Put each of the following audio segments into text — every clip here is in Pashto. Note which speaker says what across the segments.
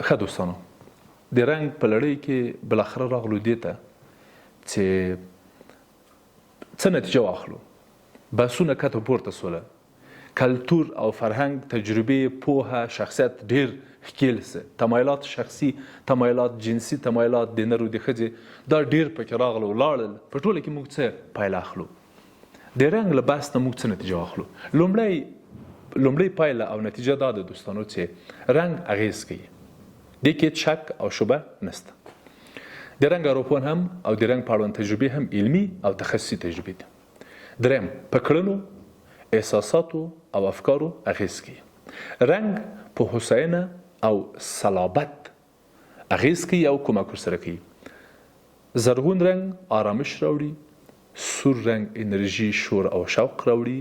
Speaker 1: ښه دوستانو د رنګ په لړۍ کې بالاخره راغلو دې ته چې څه نتیجه واخلو. بحثونه کته پورته سوله، کلتور او فرهنګ، تجربې، پوهه، شخصیت ډېر ښکېل سه، تمایلات شخصي، تمایلات جنسي، تمایلات د نر او د ښځې دا ډېر پکې راغله ولاړل. په ټوله کې موږ څه پایله اخلو؟ د رنګ له بحث نه موږ څه نتیجه واخلو؟ لومړی پایله او نتیجه دا ده دوستانو چې رنګ اغېز کوي. دې کې شک او شبه نشته. د رنګ اروپون هم او د رنګ په اړوند تجربې هم علمي او تخصصي تجربې دي. دریم، په کړنو، احساساتو او افکارو اغېز کوي. رنګ په هوساینه او صلابت اغېز کوي او کومک ورسره کوي. زرغون رنګ آرامش راوړي، سور رنګ انرژي، شور او شوق راوړي،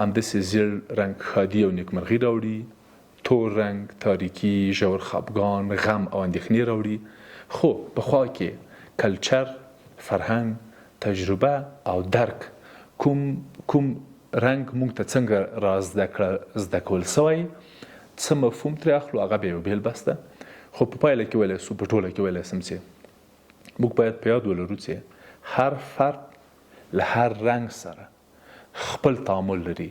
Speaker 1: همداسې زیړ رنګ ښادي او نیکمرغي راوړي، تور رنګ تاریکي، ژور خفګان، غم او اندېښنې راوړي. خو پخوا کې کلچر، فرهنګ، تجربه او درک کوم رنګ موږ ته څنګه را زده کول سوی، څه مفهوم ترې اخلو، هغه بیا یو بېل بحث ده. خو په پایله کې ویلی سو، په ټوله کې ویلی سم چې موږ باید په یاد ولرو چې هر فرد له هر رنګ سره خپل تعامل لري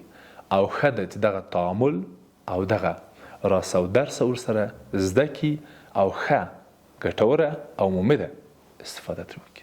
Speaker 1: او ښه ده چې دغه تعامل او دغه راس او درس ورسره زده کړي او ښه ګټوره او مفیده استفاده ترې وکړي.